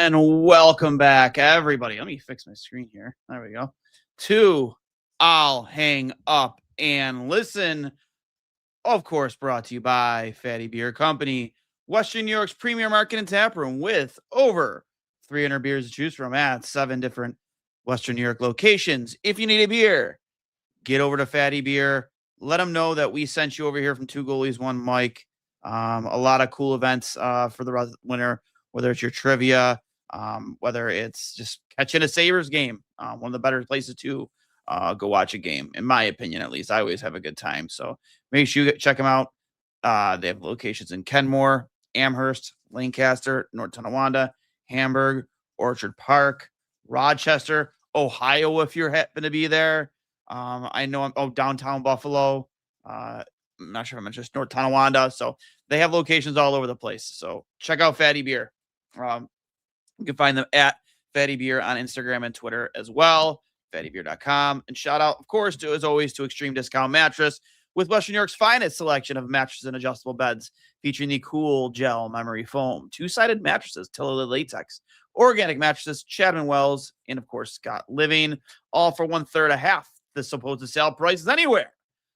And welcome back, everybody. Let me fix my screen here. There we go. To I'll Hang Up and Listen. Of course, brought to you by Fatty Beer Company, Western New York's premier market and tap room with over 300 beers to choose from at 7 different Western New York locations. If you need a beer, get over to Fatty Beer. Let them know that we sent you over here from Two Goalies, One Mic. A lot of cool events for the winter, whether it's your trivia, whether it's just catching a Sabres game. One of the better places to go watch a game, in my opinion, at least. I always have a good time. So make sure you check them out. They have locations in Kenmore, Amherst, Lancaster, North Tonawanda, Hamburg, Orchard Park, Rochester, Ohio, if you happen to be there. I know downtown Buffalo. I'm not sure if I mentioned just North Tonawanda. So they have locations all over the place. So check out Fatty Beer. You can find them at Fatty Beer on Instagram and Twitter as well. FattyBeer.com. And shout out, of course, as always, to Extreme Discount Mattress with Western New York's finest selection of mattresses and adjustable beds, featuring the cool gel memory foam, two-sided mattresses, Tiller latex, organic mattresses, Chapman Wells, and of course, Scott Living, all for 1/3 of half the supposed sale prices anywhere.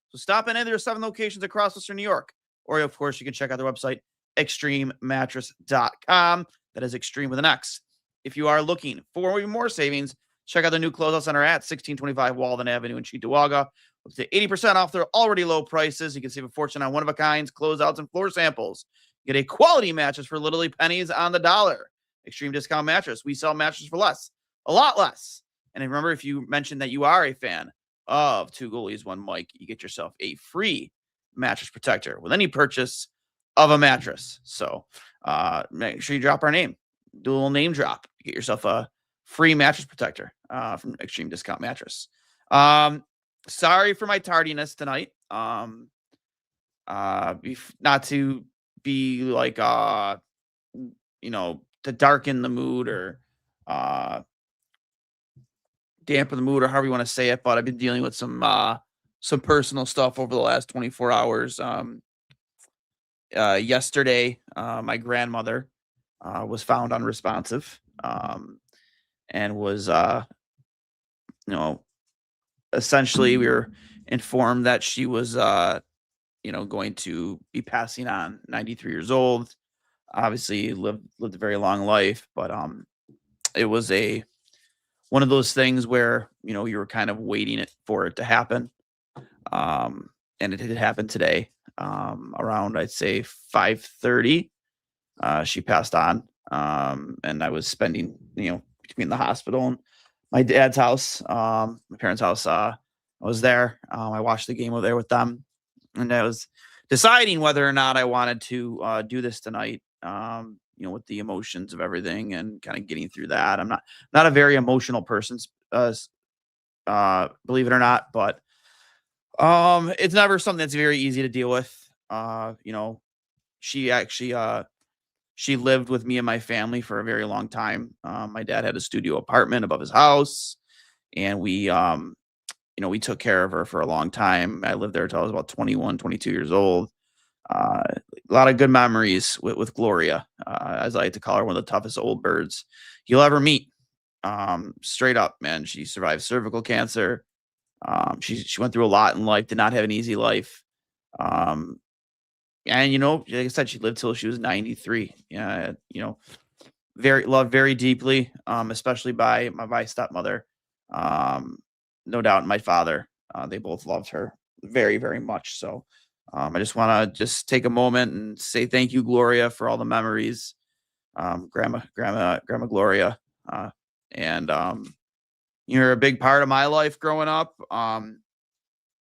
So stop in any of their 7 locations across Western New York. Or, of course, you can check out their website, extrememattress.com. That is extreme with an X. If you are looking for even more savings, check out the new closeout center at 1625 Walden Avenue in Cheektowaga. Up to 80% off their already low prices. You can save a fortune on one-of-a-kinds, closeouts, and floor samples. Get a quality mattress for literally pennies on the dollar. Extreme Discount Mattress. We sell mattresses for less, a lot less. And remember, if you mention that you are a fan of Two Goalies, One Mic, you get yourself a free mattress protector with any purchase of a mattress. So make sure you drop our name. Do a little name drop. Get yourself a free mattress protector from Extreme Discount Mattress. Sorry for my tardiness tonight. Not to be like to darken the mood or dampen the mood or however you want to say it, but I've been dealing with some personal stuff over the last 24 hours. Yesterday, my grandmother was found unresponsive and was essentially we were informed that she was going to be passing on, 93 years old. Obviously lived a very long life, but it was one of those things where you were kind of waiting for it to happen. And it did happen today. Around I'd say 5:30, she passed on. And I was spending between the hospital and my dad's house, my parents' house. I was there. I watched the game over there with them, and I was deciding whether or not I wanted to do this tonight. With the emotions of everything and kind of getting through that. I'm not a very emotional person, believe it or not, but it's never something that's very easy to deal with. She actually she lived with me and my family for a very long time. My dad had a studio apartment above his house, and we took care of her for a long time. I lived there until I was about 21, 22 years old. A lot of good memories with Gloria, as I like to call her, one of the toughest old birds you'll ever meet. Straight up, man. She survived cervical cancer. She went through a lot in life, did not have an easy life. And like I said, she lived till she was 93. Yeah, very loved very deeply, especially by my stepmother. No doubt, my father. They both loved her very, very much. So I just want to take a moment and say thank you, Gloria, for all the memories. Grandma Gloria. And you're a big part of my life growing up. A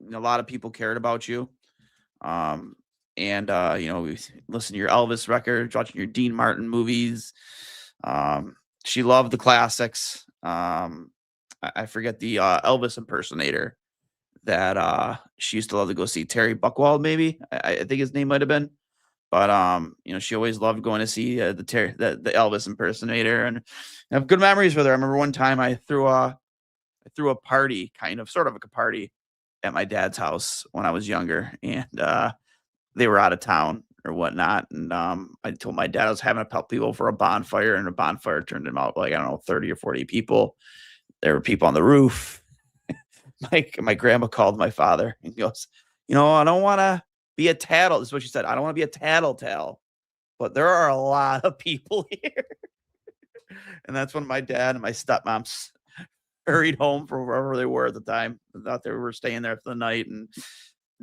lot of people cared about you. We listened to your Elvis records, watching your Dean Martin movies. She loved the classics. I forget the Elvis impersonator that she used to love to go see, Terry Buckwald, maybe. I think his name might have been. But she always loved going to see the Elvis impersonator, and I have good memories with her. I remember one time I threw a party, sort of like a party, at my dad's house when I was younger, and they were out of town. or whatnot. And I told my dad I was having a couple people for a bonfire, and a bonfire turned out like, I don't know, 30 or 40 people. There were people on the roof. My grandma called my father and goes, I don't want to be a tattle. This is what she said. I don't want to be a tattletale, but there are a lot of people here. And that's when my dad and my stepmoms hurried home from wherever they were at the time. Thought they were staying there for the night, and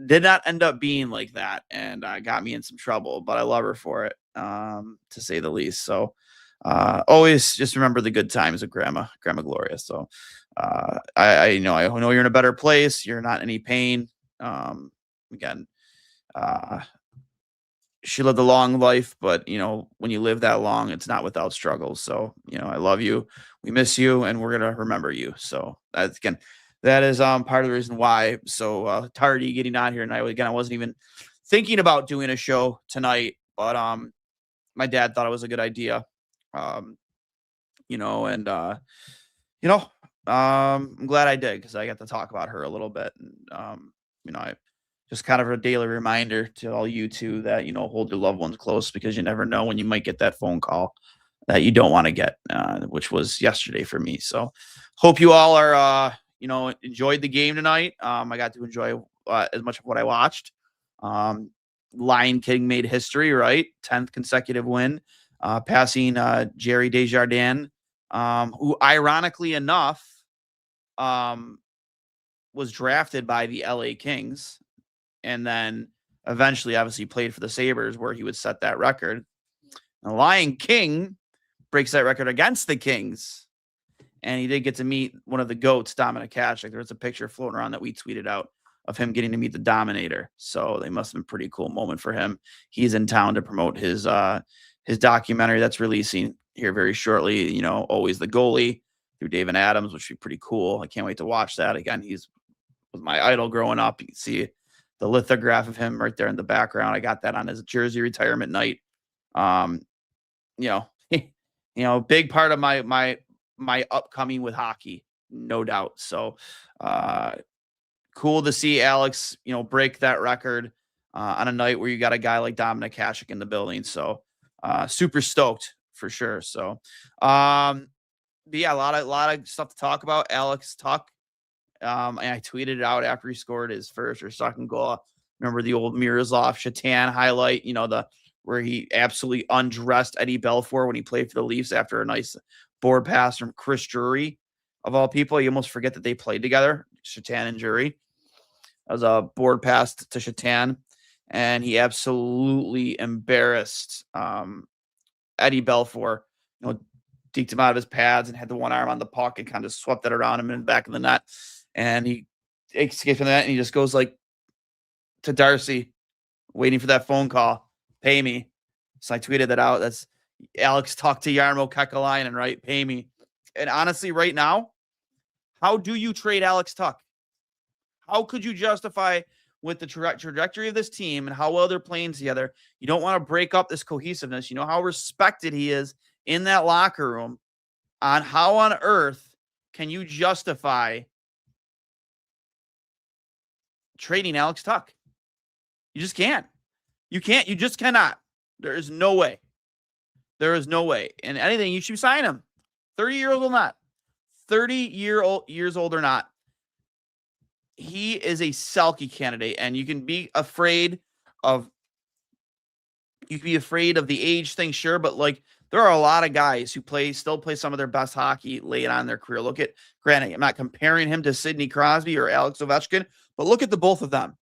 did not end up being like that, and got me in some trouble. But I love her for it, to say the least. So always just remember the good times of Grandma Gloria. So I know you're in a better place. You're not in any pain. Again, uh, she lived a long life, but when you live that long, it's not without struggles. So, I love you. We miss you, and we're gonna remember you. So that is part of the reason why I'm so tardy getting on here tonight. Again, I wasn't even thinking about doing a show tonight, but my dad thought it was a good idea. Um, and I'm glad I did, because I got to talk about her a little bit. And I just kind of a daily reminder to all you two that, hold your loved ones close, because you never know when you might get that phone call that you don't want to get, which was yesterday for me. So hope you all are, enjoyed the game tonight. I got to enjoy as much of what I watched. Lion King made history, right? 10th consecutive win, passing Jerry Desjardins, who ironically enough was drafted by the LA Kings, and then eventually obviously played for the Sabres, where he would set that record. The Lion King breaks that record against the Kings, and he did get to meet one of the GOATs, Dominic Hasek. There's a picture floating around that we tweeted out of him getting to meet the Dominator. So they must have been a pretty cool moment for him. He's in town to promote his documentary that's releasing here very shortly. Always the Goalie, through David Adams, which would be pretty cool. I can't wait to watch that. Again, was my idol growing up. You can see the lithograph of him right there in the background. I got that on his jersey retirement night. Big part of my upcoming with hockey, no doubt. So cool to see Alex, break that record on a night where you got a guy like Dominic Hasek in the building. So super stoked for sure. So but yeah, a lot of stuff to talk about. Alex Tuch. And I tweeted it out after he scored his first or second goal. Remember the old Miroslav Shatan highlight, where he absolutely undressed Eddie Belfour when he played for the Leafs after a nice board pass from Chris Drury, of all people. You almost forget that they played together, Shatan and Drury. That was a board pass to Shatan, and he absolutely embarrassed Eddie Belfour. Deked him out of his pads and had the one arm on the puck and kind of swept it around him in the back of the net. And he escaped from that, and he just goes like to Darcy, waiting for that phone call. Pay me. So I tweeted that out. That's Alex talked to Jarmo Kekalainen, right? Pay me. And honestly, right now, how do you trade Alex Tuch? How could you justify, with the trajectory of this team and how well they're playing together, you don't want to break up this cohesiveness. You know how respected he is in that locker room. On how on earth can you justify trading Alex Tuch? You just can't. You can't. You just cannot. There is no way. There is no way. And anything, you should sign him. 30-year-old or not. 30-years old or not. He is a Selke candidate, and you can be afraid of the age thing, sure, but like there are a lot of guys who still play some of their best hockey late on in their career. Granted, I'm not comparing him to Sidney Crosby or Alex Ovechkin, but look at the both of them.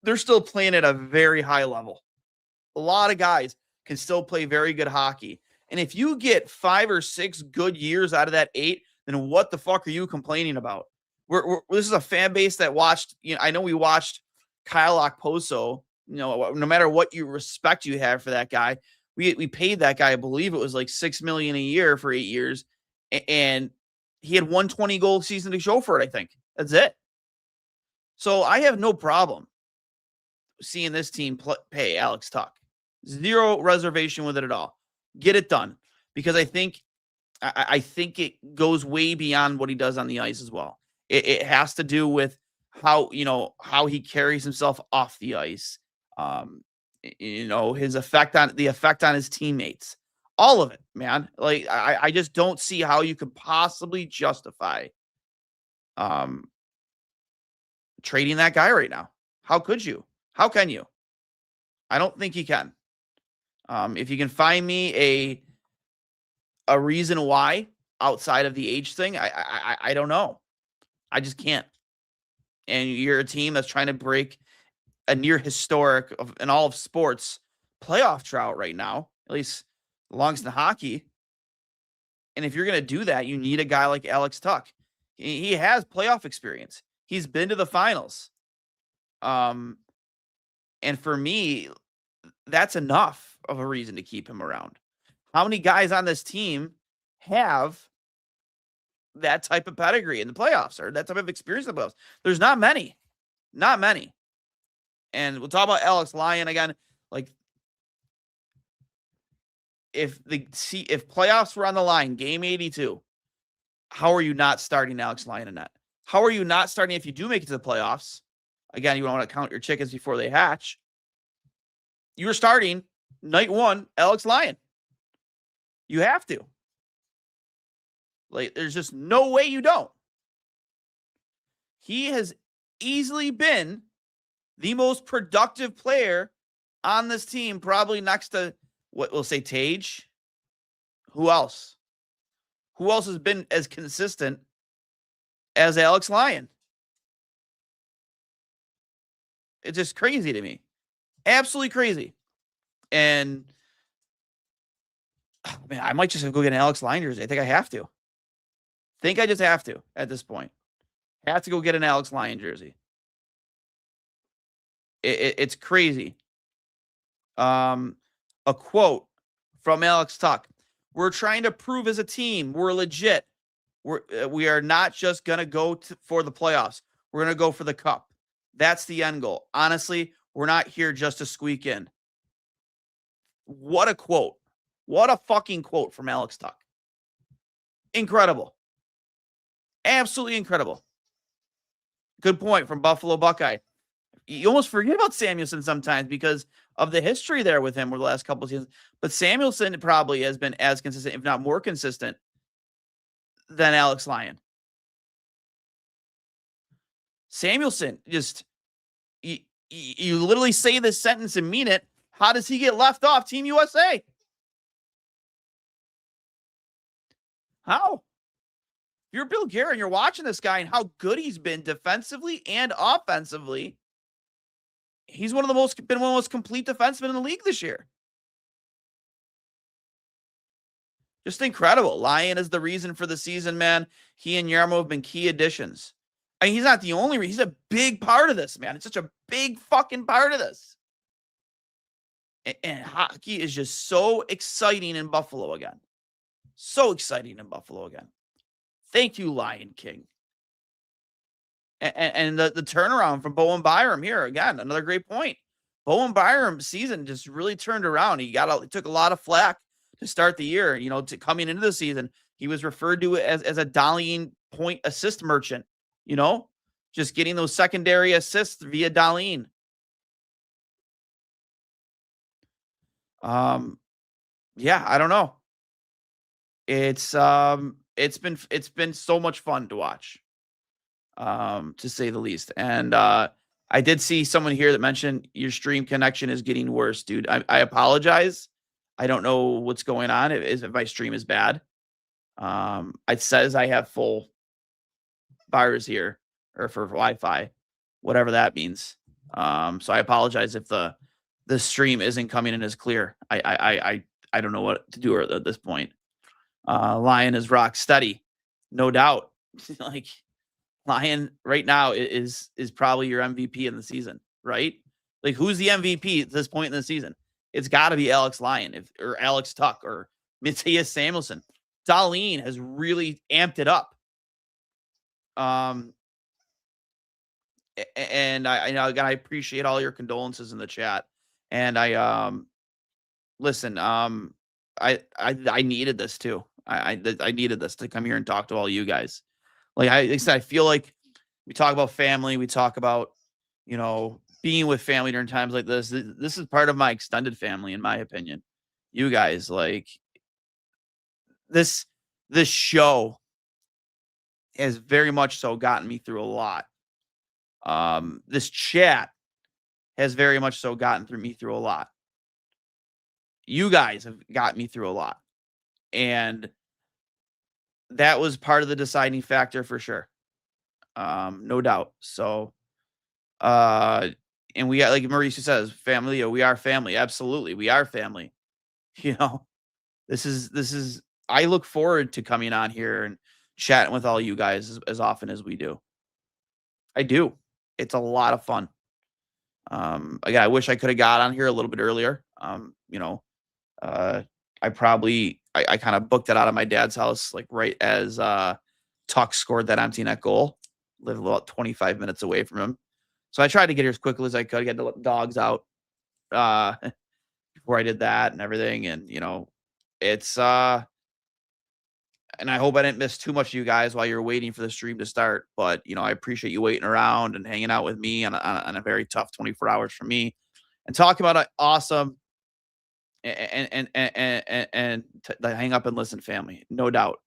They're still playing at a very high level. A lot of guys can still play very good hockey. And if you get 5 or 6 good years out of that 8, then what the fuck are you complaining about? This is a fan base that watched, I know we watched Kyle Okposo, no matter what respect you have for that guy, we paid that guy, I believe it was like $6 million a year for 8 years. And he had 120 goal season to show for it, I think. That's it. So I have no problem seeing this team pay Alex Tuch. Zero reservation with it at all. Get it done. Because I think it goes way beyond what he does on the ice as well. It has to do with how he carries himself off the ice. his effect on his teammates, all of it, man. Like I just don't see how you could possibly justify um trading that guy right now. How could you? How can you? I don't think you can. If you can find me a reason why outside of the age thing, I don't know. I just can't. And you're a team that's trying to break a near historic in all of sports playoff drought right now, at least longest in hockey. And if you're going to do that, you need a guy like Alex Tuch. He has playoff experience. He's been to the finals. And for me, that's enough of a reason to keep him around. How many guys on this team have that type of pedigree in the playoffs or that type of experience in the playoffs? There's not many. Not many. And we'll talk about Alex Lyon again. Like, if playoffs were on the line, game 82, how are you not starting Alex Lyon in net? How are you not starting if you do make it to the playoffs? Again, you don't want to count your chickens before they hatch. You're starting night one, Alex Lyon. You have to. Like, there's just no way you don't. He has easily been the most productive player on this team, probably next to what we'll say Tage. Who else? Who else has been as consistent as Alex Lyon? It's just crazy to me. Absolutely crazy. And man, I might just go get an Alex Lyon jersey. I think I have to. I just have to at this point. I have to go get an Alex Lyon jersey. It's crazy. A quote from Alex Tuch: "We're trying to prove as a team we're legit. We are not just gonna go for the playoffs. We're gonna go for the cup. That's the end goal. Honestly, we're not here just to squeak in." What a quote! What a fucking quote from Alex Tuch. Incredible. Absolutely incredible. Good point from Buffalo Buckeye. You almost forget about Samuelsson sometimes because of the history there with him over the last couple of seasons. But Samuelsson probably has been as consistent, if not more consistent, than Alex Lyon. Samuelsson, just you literally say this sentence and mean it. How does he get left off Team USA? How? If you're Bill Guerin and you're watching this guy and how good he's been defensively and offensively, he's been one of the most complete defensemen in the league this year. Just incredible. Lyon is the reason for the season, man. He and Yarmo have been key additions. I mean, he's not the only reason. He's a big part of this, man. It's such a big fucking part of this. And hockey is just so exciting in Buffalo again. So exciting in Buffalo again. Thank you, Lion King. And the turnaround from Bowen Byram here, again, another great point. Bowen Byram's season just really turned around. He took a lot of flack to start the year. Coming into the season, he was referred to as a Dahlin point assist merchant, just getting those secondary assists via Dahlin. Yeah, I don't know. It's been so much fun to watch, to say the least. And I did see someone here that mentioned your stream connection is getting worse, dude. I apologize. I don't know what's going on. If my stream is bad. It says I have full bars here or for Wi-Fi, whatever that means. So I apologize if the stream isn't coming in as clear. I don't know what to do at this point. Lyon is rock steady, no doubt. Like, Lyon right now is probably your MVP in the season, right? Like, who's the MVP at this point in the season? It's got to be Alex Lyon or Alex Tuch or Matthias Samuelsson. Dahlin has really amped it up. And I appreciate all your condolences in the chat. And listen, I needed this too. I needed this to come here and talk to all you guys. Like I said, I feel like we talk about family, we talk about, being with family during times like this. This is part of my extended family, in my opinion. You guys, like this this show has very much so gotten me through a lot. This chat has very much so gotten through me through a lot. You guys have got me through a lot. And that was part of the deciding factor for sure. No doubt. So uh and we got, like Mauricio says, family, we are family. Absolutely. We are family. You know, this is I look forward to coming on here and chatting with all you guys as often as we do. I do. It's a lot of fun. Again, I wish I could have got on here a little bit earlier. Uh, I kind of booked it out of my dad's house, like right as Tuch scored that empty net goal. Live about 25 minutes away from him. So I tried to get here as quickly as I could, get the dogs out uh, before I did that and everything. And, it's, and I hope I didn't miss too much of you guys while you're waiting for the stream to start. But, I appreciate you waiting around and hanging out with me on a very tough 24 hours for me and talking about an awesome and hang up and listen family. No doubt.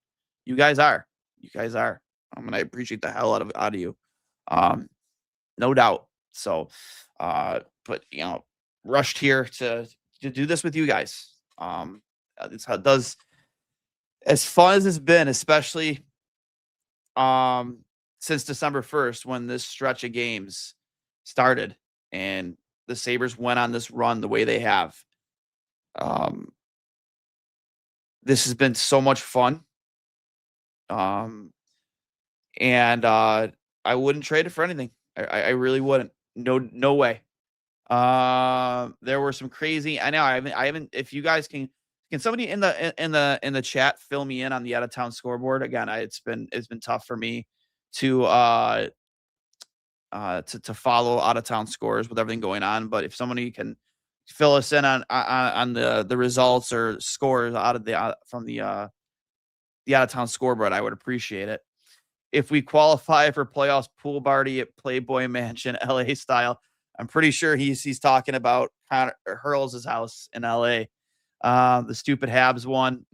You guys are. You guys are. And I appreciate the hell out of you. Um, no doubt. So, but rushed here to do this with you guys. It's how it does. As fun as it's been, especially since December 1st, when this stretch of games started and the Sabres went on this run the way they have. This has been so much fun. And I wouldn't trade it for anything. I really wouldn't. No way. There were some crazy. I know I haven't. If you guys can somebody in the chat fill me in on the out of town scoreboard again? It's been tough for me to to follow out of town scores with everything going on. But if somebody can fill us in on the results or scores out of from the out of town scoreboard, I would appreciate it. If we qualify for playoffs, pool party at Playboy Mansion, LA style. I'm pretty sure he's talking about Connor Hurls' house in LA. The stupid Habs won.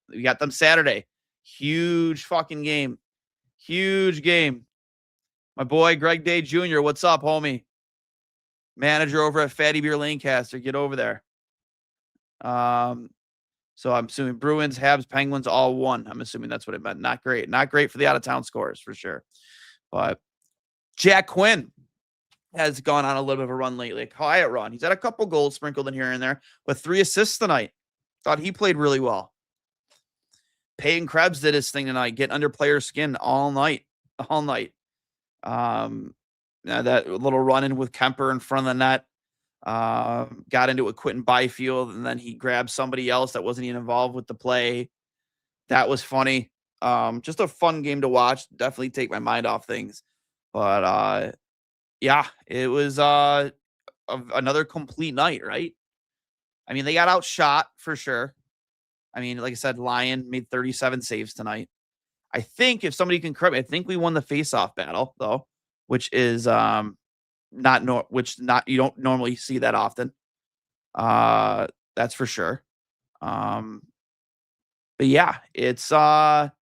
We got them Saturday. Huge fucking game. Huge game. My boy Greg Day Jr. What's up, homie? Manager over at Fatty Beer Lancaster. Get over there. So I'm assuming Bruins, Habs, Penguins all won. I'm assuming that's what it meant. Not great. Not great for the out-of-town scores for sure. But Jack Quinn has gone on a little bit of a run lately, a quiet run. He's had a couple goals sprinkled in here and there, with 3 assists tonight. Thought he played really well. Peyton Krebs did his thing tonight, getting under players' skin all night. All night. That little run-in with Kemper in front of the net. Got into it with Quentin Byfield, and then he grabbed somebody else that wasn't even involved with the play. That was funny. Just a fun game to watch. Definitely take my mind off things. But yeah, it was another complete night, right? I mean, they got outshot for sure. I mean, like I said, Lyon made 37 saves tonight. I think if somebody can correct me, I think we won the face-off battle though, which is you don't normally see that often. That's for sure. But yeah, it's let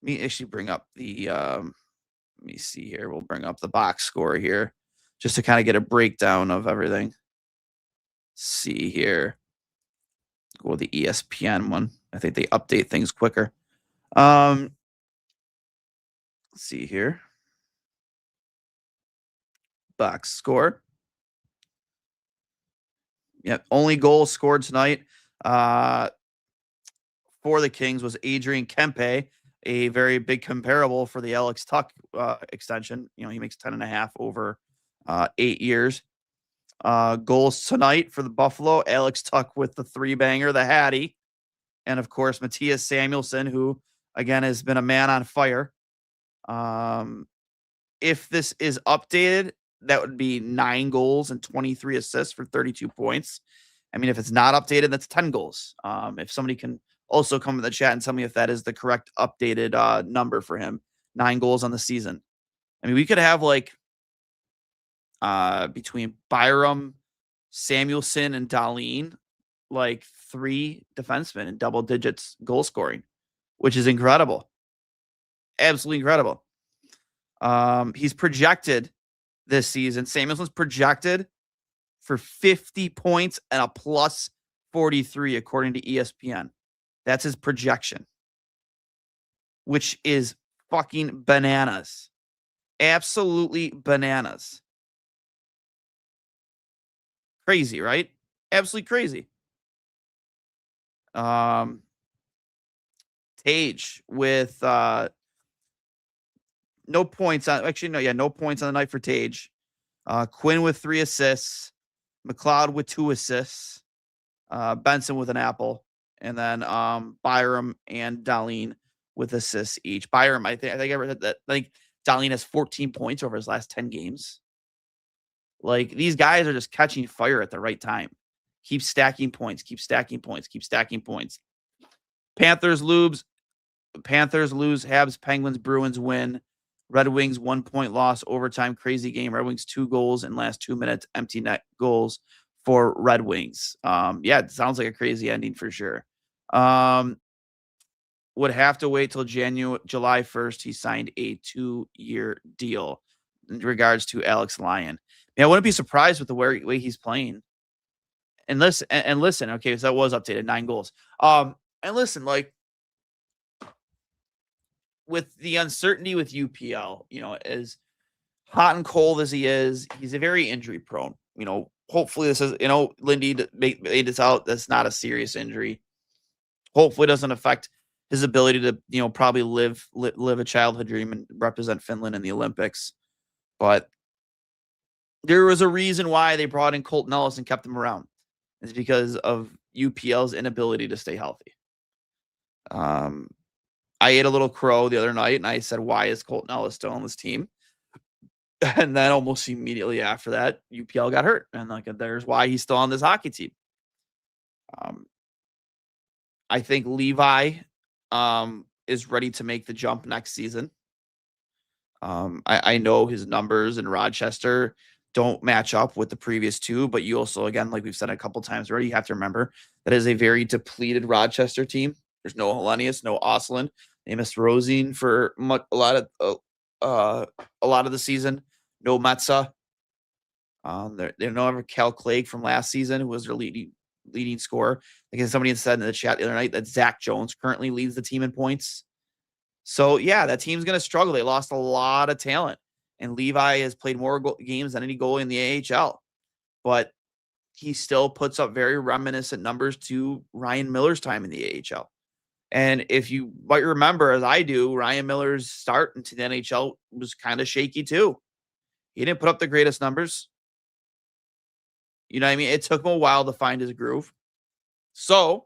me actually bring up the let me see here. We'll bring up the box score here just to kind of get a breakdown of everything. See here. Go with the ESPN one. I think they update things quicker. Let's see here. Box score. Yep. Only goal scored tonight for the Kings was Adrian Kempe, a very big comparable for the Alex Tuch extension. He makes 10.5 over 8 years. Goals tonight for the Buffalo, Alex Tuch with the 3-banger, the Hattie. And, of course, Matthias Samuelsson, who, again, has been a man on fire. If this is updated, that would be 9 goals and 23 assists for 32 points. I mean, if it's not updated, that's 10 goals. If somebody can also come in the chat and tell me if that is the correct updated number for him. 9 goals on the season. I mean, we could have like between Byram, Samuelson, and Dahlin, like 3 defensemen in double digits goal scoring, which is incredible. Absolutely incredible. He's projected this season. Samuelson's projected for 50 points and a plus 43, according to ESPN. That's his projection, which is fucking bananas. Absolutely bananas. Crazy, right? Absolutely crazy. Tage with no points on no points on the night for Tage. Quinn with 3 assists, McLeod with 2 assists, Benson with an apple, and then Byram and Dahlin with assists each. Byram, I think I read that Dahlin has 14 points over his last 10 games. Like, these guys are just catching fire at the right time. Keep stacking points, keep stacking points, keep stacking points. Panthers lose, Habs, Penguins, Bruins win. Red Wings 1 point loss, overtime, crazy game. Red Wings 2 goals in last 2 minutes, empty net goals for Red Wings. Yeah, it sounds like a crazy ending for sure. Would have to wait till July 1st. He signed a 2-year deal in regards to Alex Lyon. I wouldn't be surprised with the way he's playing. And listen, okay, so that was updated, 9 goals. And listen, like, with the uncertainty with UPL, as hot and cold as he is, he's a very injury prone. Hopefully this is, Lindy made this out. That's not a serious injury. Hopefully it doesn't affect his ability to, probably live a childhood dream and represent Finland in the Olympics. But there was a reason why they brought in Colton Ellis and kept him around. It's because of UPL's inability to stay healthy. I ate a little crow the other night and I said, why is Colton Ellis still on this team? And then almost immediately after that, UPL got hurt. And there's why he's still on this hockey team. I think Levi is ready to make the jump next season. I know his numbers in Rochester don't match up with the previous 2, but you also, again, like we've said a couple times already, you have to remember that is a very depleted Rochester team. There's no Hellenius, no Osland. They missed Rosine for a lot of the season. No Metza. They don't have Cal Clegg from last season, who was their leading scorer. Like somebody had said in the chat the other night that Zach Jones currently leads the team in points. So yeah, that team's going to struggle. They lost a lot of talent, and Levi has played more games than any goalie in the AHL, but he still puts up very reminiscent numbers to Ryan Miller's time in the AHL. And if you might remember, as I do, Ryan Miller's start into the NHL was kind of shaky too. He didn't put up the greatest numbers. You know what I mean? It took him a while to find his groove. So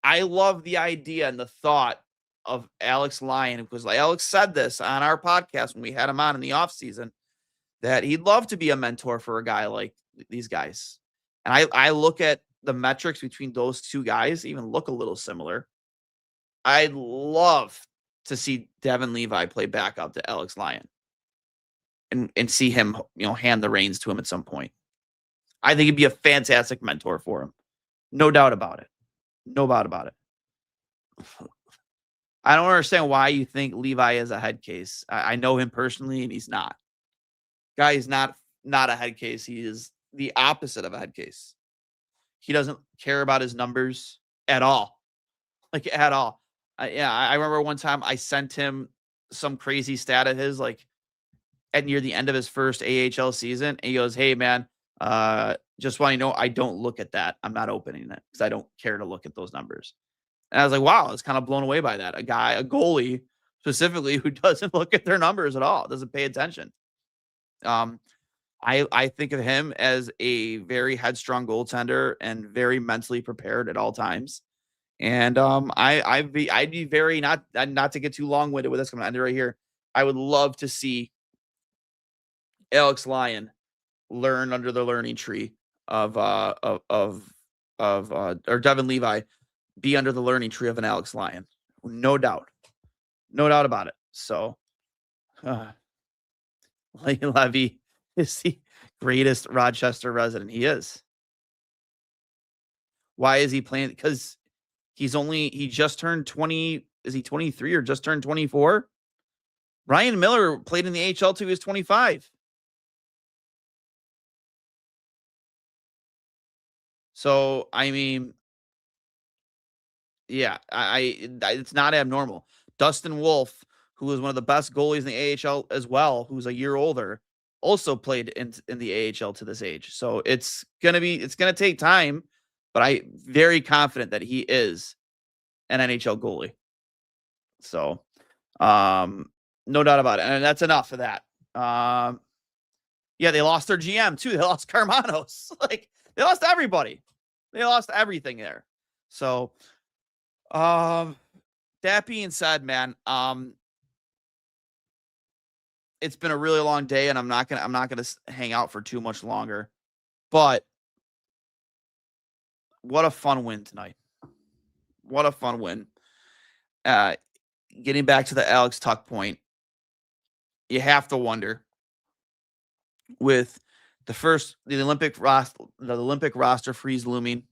I love the idea and the thought of Alex Lyon, because Alex said this on our podcast when we had him on in the offseason, that he'd love to be a mentor for a guy like these guys. And I look at the metrics between those 2 guys, even look a little similar. I'd love to see Devin Levi play back up to Alex Lyon and see him, hand the reins to him at some point. I think he'd be a fantastic mentor for him. No doubt about it. No doubt about it. I don't understand why you think Levi is a head case. I know him personally, and he's not. Guy is not a head case. He is the opposite of a head case. He doesn't care about his numbers at all. Like, at all. I remember one time I sent him some crazy stat of his, like, at near the end of his first AHL season. And he goes, hey, man, just want you to know, I don't look at that. I'm not opening it because I don't care to look at those numbers. And I was like, wow, I was kind of blown away by that. A goalie specifically, who doesn't look at their numbers at all, doesn't pay attention. I think of him as a very headstrong goaltender and very mentally prepared at all times. And I'd be very, not to get too long-winded with this, I'm gonna end it right here. I would love to see Alex Lyon learn under the learning tree of or Devin Levi be under the learning tree of an Alex Lyon. No doubt about it. So Levy is the greatest Rochester resident. He is. Why is he playing? Because he just turned 20. Is he 23 or just turned 24? Ryan Miller played in the AHL till he was 25. So, I mean, yeah, it's not abnormal. Dustin Wolf, who was one of the best goalies in the AHL as well, who's a year older, also played in the AHL to this age. So it's gonna take time, but I very confident that he is an NHL goalie. So no doubt about it. And that's enough of that. Yeah, they lost their GM too. They lost Carmanos. Like they lost everybody. They lost everything there. So that being said, man, it's been a really long day, and I'm not gonna hang out for too much longer. But what a fun win tonight! What a fun win! Getting back to the Alex Tuch point, you have to wonder with the Olympic roster freeze looming.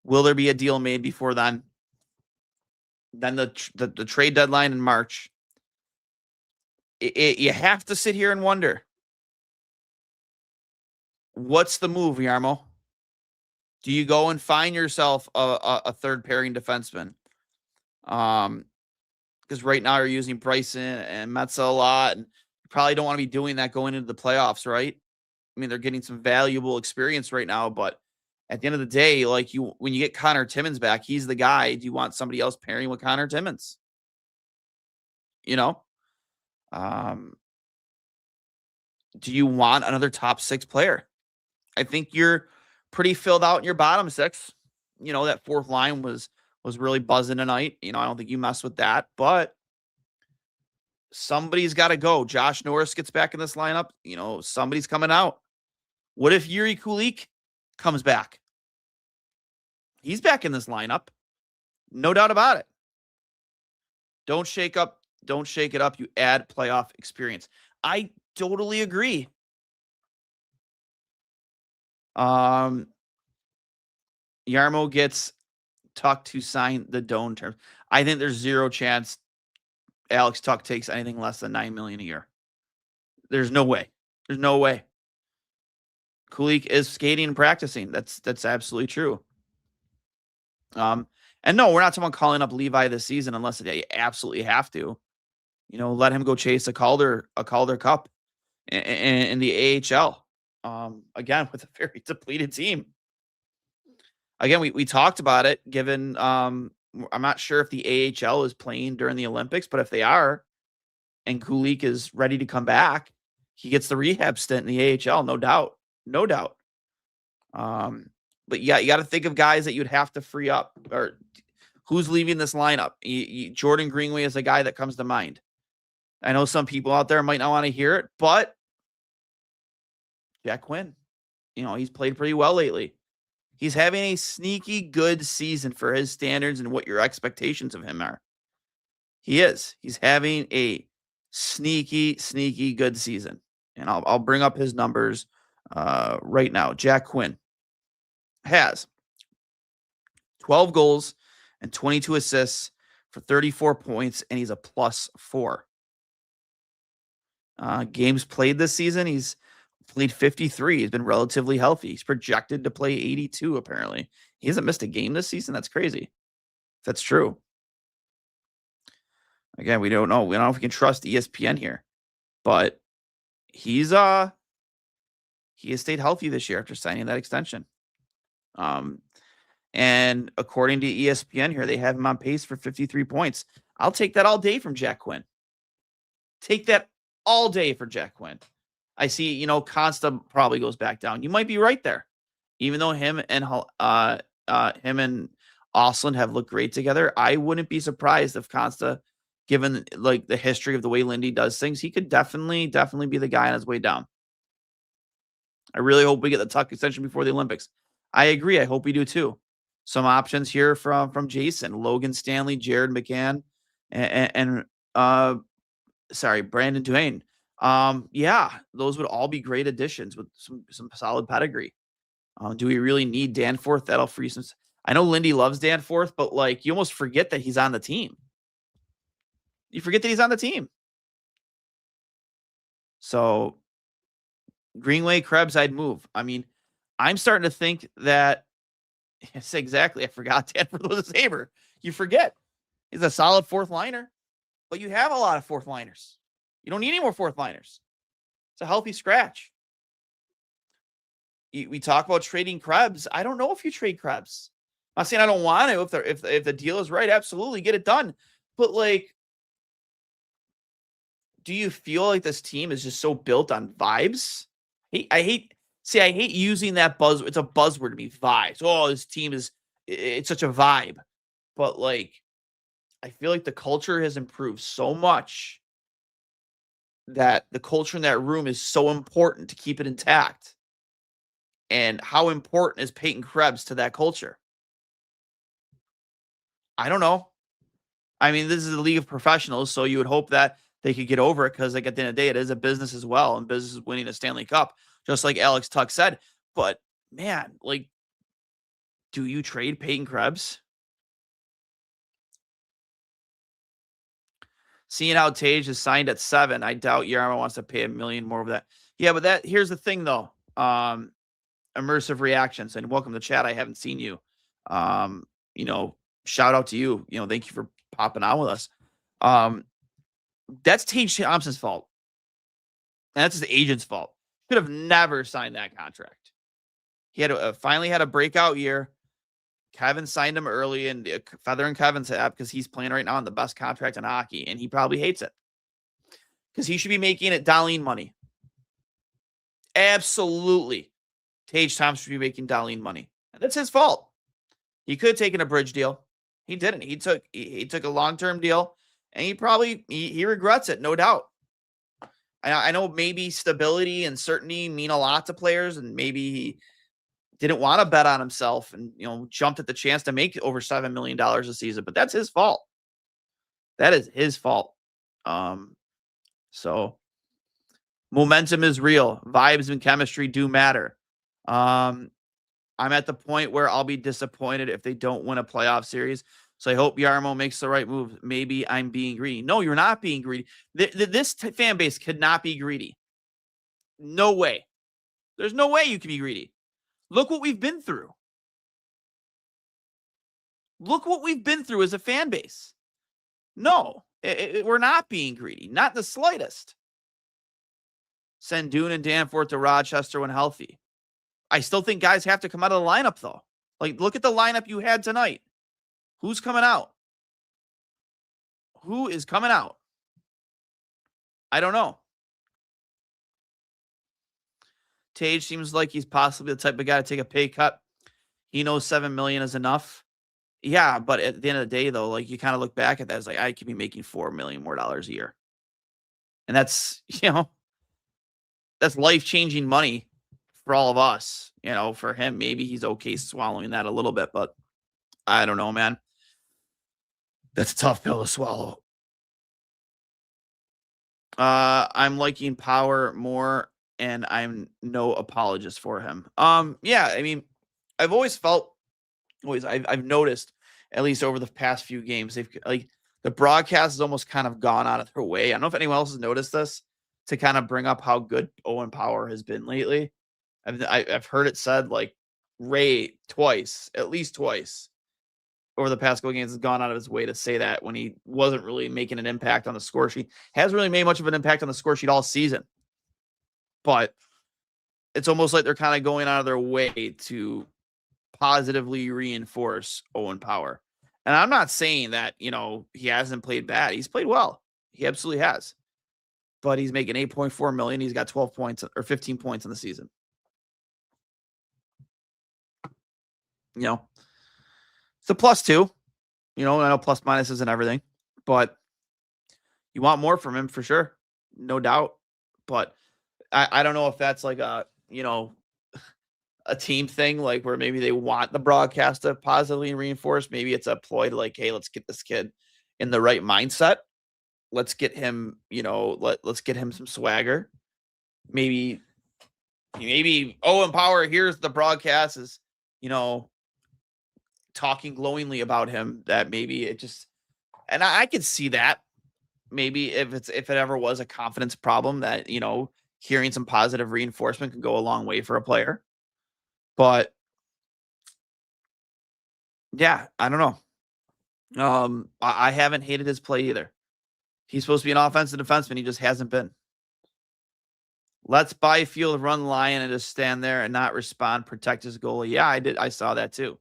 Will there be a deal made before then? Then the trade deadline in March. You have to sit here and wonder, what's the move, Yarmo? Do you go and find yourself a third pairing defenseman? Because right now you're using Bryson and Metza a lot, and you probably don't want to be doing that going into the playoffs, right? I mean, they're getting some valuable experience right now, but at the end of the day, like when you get Connor Timmins back, he's the guy. Do you want somebody else pairing with Connor Timmins? You know? Do you want another top 6 player? I think you're pretty filled out in your bottom 6. You know, that fourth line was really buzzing tonight. You know, I don't think you mess with that, but somebody's got to go. Josh Norris gets back in this lineup. You know, somebody's coming out. What if Yuri Kulik comes back? He's back in this lineup. No doubt about it. Don't shake it up. You add playoff experience. I totally agree. Yarmo gets Tuch to sign the Doan terms. I think there's zero chance Alex Tuch takes anything less than $9 million a year. There's no way. There's no way. Kulik is skating and practicing. That's absolutely true. And no, we're not talking about calling up Levi this season unless they absolutely have to. You know, let him go chase a Calder Cup in the AHL. Again, with a very depleted team. Again, we talked about it, given I'm not sure if the AHL is playing during the Olympics, but if they are, and Kulik is ready to come back, he gets the rehab stint in the AHL, no doubt. No doubt. But yeah, you got to think of guys that you'd have to free up, or who's leaving this lineup. Jordan Greenway is a guy that comes to mind. I know some people out there might not want to hear it, but Jack Quinn, you know, he's played pretty well lately. He's having a sneaky good season for his standards and what your expectations of him are. He is. He's having a sneaky good season. And I'll bring up his numbers right now. Jack Quinn has 12 goals and 22 assists for 34 points, and he's a +4. Games played this season, he's played 53. He's been relatively healthy. He's projected to play 82, apparently. He hasn't missed a game this season. That's crazy. That's true. Again, we don't know. We don't know if we can trust ESPN here. But he has stayed healthy this year after signing that extension. And according to ESPN here, they have him on pace for 53 points. I'll take that all day from Jack Quinn. Take that all day for Jack Quinn. I see, you know, Consta probably goes back down. You might be right there. Even though him and Osland have looked great together, I wouldn't be surprised if Consta, given like the history of the way Lindy does things, he could definitely be the guy on his way down. I really hope we get the Tuch extension before the Olympics. I agree. I hope we do too. Some options here from Jason, Logan Stanley, Jared McCann, and Brandon Duane. Yeah, those would all be great additions with some solid pedigree. Do we really need Danforth? That'll free some. I know Lindy loves Danforth, but like you almost forget that he's on the team. You forget that he's on the team. So Greenway, Krebs, I'd move. I mean, I'm starting to think that yes, exactly. I forgot Danforth was a Sabre. You forget. He's a solid fourth liner, but you have a lot of fourth liners. You don't need any more fourth liners. It's a healthy scratch. We talk about trading Krebs. I don't know if you trade Krebs. I'm not saying I don't want to. If the deal is right, absolutely get it done. But like, do you feel like this team is just so built on vibes? I hate using that buzz. It's a buzzword to me, vibes. Oh, this team it's such a vibe. But like, I feel like the culture has improved so much that the culture in that room is so important to keep it intact. And how important is Peyton Krebs to that culture? I don't know. I mean, this is a league of professionals, so you would hope that they could get over it because, like, at the end of the day, it is a business as well, and business is winning a Stanley Cup, just like Alex Tuch said. But man, like, do you trade Peyton Krebs? Seeing how Tage is signed at 7, I doubt Yarmo wants to pay $1 million more of that. Yeah, but here's the thing though. Immersive reactions, and welcome to chat. I haven't seen you. You know, shout out to you. You know, thank you for popping on with us. That's Tage Thompson's fault. And that's his agent's fault. Could have never signed that contract. He had finally had a breakout year. Kevin signed him early, and feathering Kevin's hat because he's playing right now on the best contract in hockey, and he probably hates it because he should be making it Darlene money. Absolutely, Tage Thompson should be making Darlene money. And that's his fault. He could have taken a bridge deal. He didn't. He took a long-term deal, and he regrets it, no doubt. I know maybe stability and certainty mean a lot to players, and maybe he didn't want to bet on himself and, you know, jumped at the chance to make over $7 million a season, but that's his fault. That is his fault. So momentum is real. Vibes and chemistry do matter. I'm at the point where I'll be disappointed if they don't win a playoff series. So I hope Yarmo makes the right move. Maybe I'm being greedy. No, you're not being greedy. This fan base could not be greedy. No way. There's no way you can be greedy. Look what we've been through. Look what we've been through as a fan base. No, we're not being greedy. Not the slightest. Send Duane and Danforth to Rochester when healthy. I still think guys have to come out of the lineup, though. Like, look at the lineup you had tonight. Who's coming out? Who is coming out? I don't know. Tage seems like he's possibly the type of guy to take a pay cut. He knows $7 million is enough. Yeah, but at the end of the day, though, like you kind of look back at that, it's like I could be making $4 million more a year, and that's that's life-changing money for all of us. You know, for him, maybe he's okay swallowing that a little bit, but I don't know, man. That's a tough pill to swallow. I'm liking Power more, and I'm no apologist for him. Yeah, I mean, I've always I've noticed, at least over the past few games, they've like the broadcast has almost kind of gone out of their way. I don't know if anyone else has noticed this to kind of bring up how good Owen Power has been lately. I've heard it said like Ray at least twice over the past couple games has gone out of his way to say that when he wasn't really making an impact on the score sheet. Hasn't really made much of an impact on the score sheet all season. But it's almost like they're kind of going out of their way to positively reinforce Owen Power. And I'm not saying that, he hasn't played bad. He's played well. He absolutely has. But he's making $8.4 million. He's got 12 points or 15 points in the season. It's a +2. I know plus minuses and everything, but you want more from him for sure. No doubt. But I don't know if that's like a team thing, like where maybe they want the broadcast to positively reinforce. Maybe it's a ploy to like, hey, let's get this kid in the right mindset. let's get him, let's get him some swagger. Maybe Owen Power hears the broadcast is, talking glowingly about him, that maybe it just, and I could see that maybe if it ever was a confidence problem, that, hearing some positive reinforcement can go a long way for a player. But yeah, I don't know. I haven't hated his play either. He's supposed to be an offensive defenseman. He just hasn't been. Let's Byfield run Lyon and just stand there and not respond, protect his goalie. Yeah, I did. I saw that too.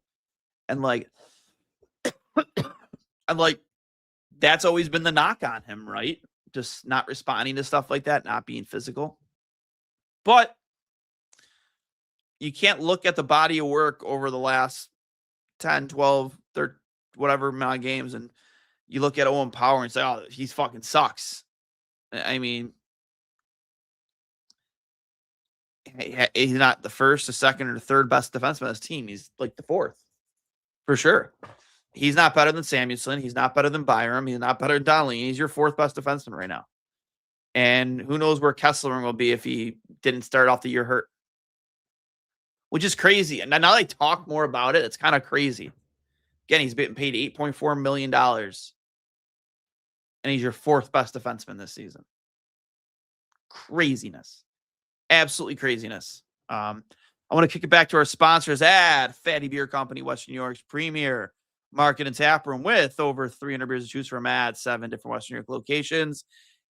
And like, I'm like, that's always been the knock on him, right? Just not responding to stuff like that, not being physical. But you can't look at the body of work over the last 10, 12, 13, whatever amount of games, and you look at Owen Power and say, oh, he's fucking sucks. I mean, he's not the first, the second, or the third best defenseman on his team. He's like the fourth, for sure. He's not better than Samuelson. He's not better than Byram. He's not better than Donnelly. He's your fourth best defenseman right now. And who knows where Kessler will be if he didn't start off the year hurt, which is crazy. And now they talk more about it. It's kind of crazy. Again, he's been paid $8.4 million, and he's your fourth best defenseman this season. Craziness. Absolutely craziness. I want to kick it back to our sponsors at Fatty Beer Company, Western New York's premier market and tap room, with over 300 beers to choose from at 7 different Western New York locations.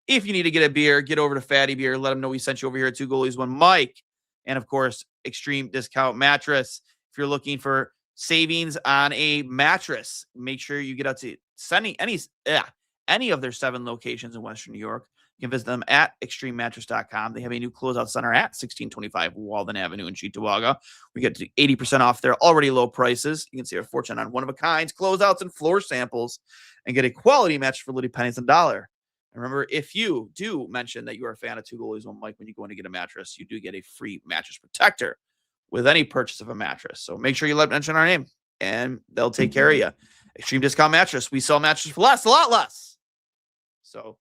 If you need to get a beer, get over to Fatty Beer. Let them know we sent you over here at Two Goalies, One Mike. And, of course, Extreme Discount Mattress. If you're looking for savings on a mattress, make sure you get out to any of their 7 locations in Western New York. You can visit them at extrememattress.com. They have a new closeout center at 1625 Walden Avenue in Cheektowaga. We get to 80% off their already low prices. You can see a fortune on one-of-a-kinds, closeouts, and floor samples, and get a quality match for literally pennies on the dollar. And remember, if you do mention that you are a fan of Two Goalies, One Mike, when you go in to get a mattress, you do get a free mattress protector with any purchase of a mattress. So make sure you mention our name, and they'll take care of you. Extreme Discount Mattress. We sell mattresses for less, a lot less. So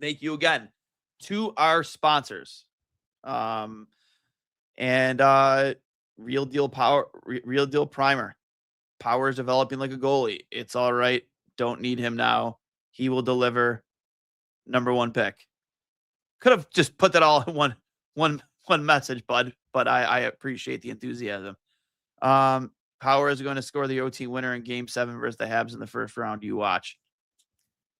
thank you again to our sponsors. And Real Deal Power, Real Deal Primer. Power is developing like a goalie. It's all right. Don't need him now. He will deliver. Number 1 pick. Could have just put that all in one message, bud, but I appreciate the enthusiasm. Power is going to score the OT winner in Game 7 versus the Habs in the first round. You watch.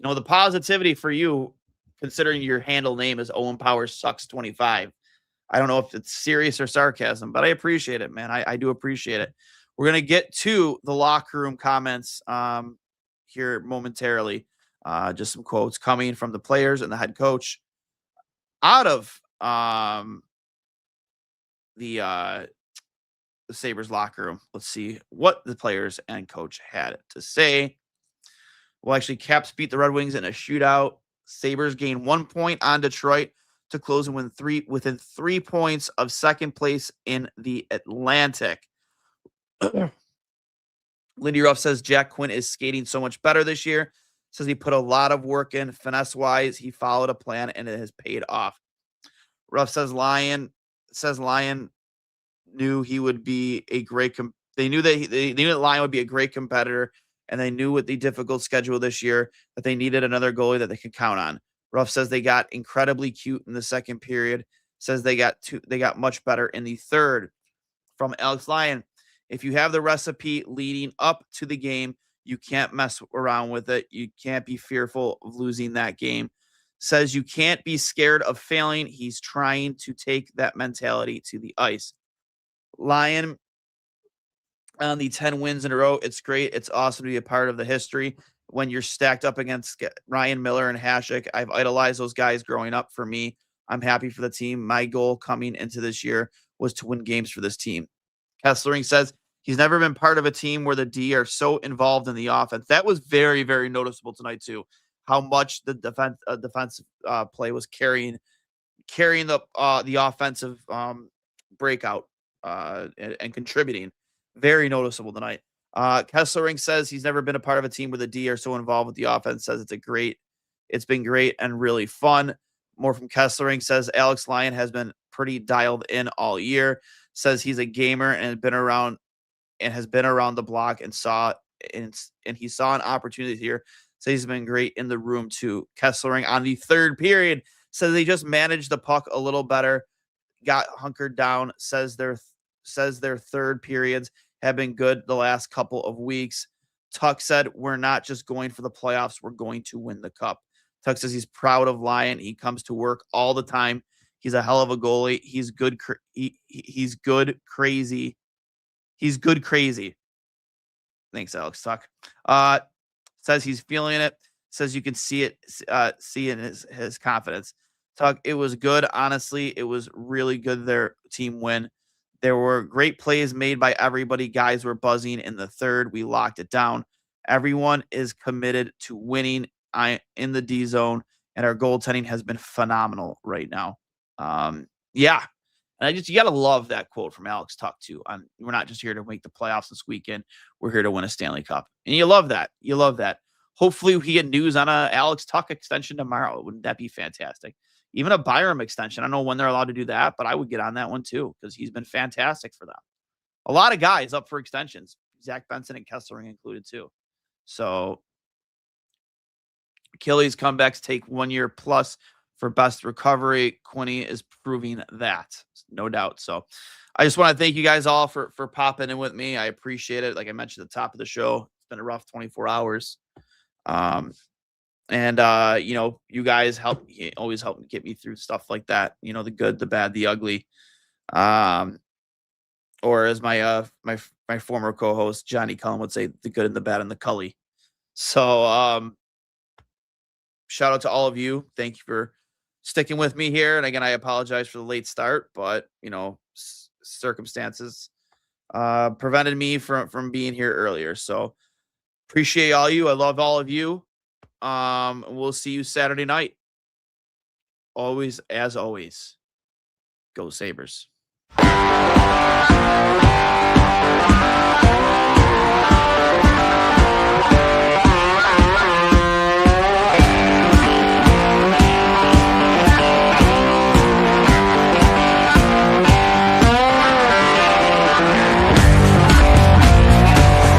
The positivity for you, considering your handle name is Owen Power Sucks 25. I don't know if it's serious or sarcasm, but I appreciate it, man. I do appreciate it. We're going to get to the locker room comments here momentarily. Just some quotes coming from the players and the head coach out of the Sabres locker room. Let's see what the players and coach had to say. Well, actually, Caps beat the Red Wings in a shootout. Sabres gained 1 point on Detroit to close and within 3 points of second place in the Atlantic. Lindy Ruff says Jack Quinn is skating so much better this year. Says he put a lot of work in finesse-wise. He followed a plan, and it has paid off. Ruff says Lyon knew he would be a great. They knew that Lyon would be a great competitor, and they knew with the difficult schedule this year that they needed another goalie that they could count on. Ruff says they got incredibly cute in the second period. Says they got much better in the third. From Alex Lyon, if you have the recipe leading up to the game, you can't mess around with it. You can't be fearful of losing that game. Says you can't be scared of failing. He's trying to take that mentality to the ice. Lyon on the 10 wins in a row. It's great. It's awesome to be a part of the history. When you're stacked up against Ryan Miller and Hasek, I've idolized those guys growing up. For me, I'm happy for the team. My goal coming into this year was to win games for this team. Kesslering says he's never been part of a team where the D are so involved in the offense. That was very, very noticeable tonight too. How much the defensive play was carrying the offensive breakout and contributing. Very noticeable tonight. Kesslering says he's never been a part of a team where the D are so involved with the offense. Says it's a great It's been great and really fun. More from Kesslering says Alex Lyon has been pretty dialed in all year. Says he's a gamer and has been around the block and he saw an opportunity here. So he's been great in the room too. Kesslering on the third period says they just managed the puck a little better, got hunkered down. Says their third periods have been good the last couple of weeks. Tuch said, "We're not just going for the playoffs; we're going to win the cup." Tuch says he's proud of Lyon. He comes to work all the time. He's a hell of a goalie. He's good. He's good. Crazy. He's good. Crazy. Thanks, Alex Tuch. Says he's feeling it. Says you can see it. See in his confidence. Tuch, it was good. Honestly, it was really good. Their team win. There were great plays made by everybody. Guys were buzzing in the third. We locked it down. Everyone is committed to winning in the D zone, and our goaltending has been phenomenal right now. Yeah. And you got to love that quote from Alex Tuch, too. We're not just here to make the playoffs this weekend. We're here to win a Stanley Cup. And you love that. You love that. Hopefully, we get news on a Alex Tuch extension tomorrow. Wouldn't that be fantastic? Even a Byram extension. I don't know when they're allowed to do that, but I would get on that one, too, because he's been fantastic for them. A lot of guys up for extensions. Zach Benson and Kesslering included, too. So, Achilles comebacks take 1 year plus for best recovery. Quinney is proving that, no doubt. So I just want to thank you guys all for popping in with me. I appreciate it. Like I mentioned at the top of the show, it's been a rough 24 hours. You guys always help get me through stuff like that. The good, the bad, the ugly. Or as my former co-host Johnny Cullen would say, the good and the bad and the cully. So shout out to all of you. Thank you for sticking with me here. And again, I apologize for the late start, but circumstances prevented me from being here earlier. So appreciate all you. I love all of you. We'll see you Saturday night. Always, as always, go Sabres.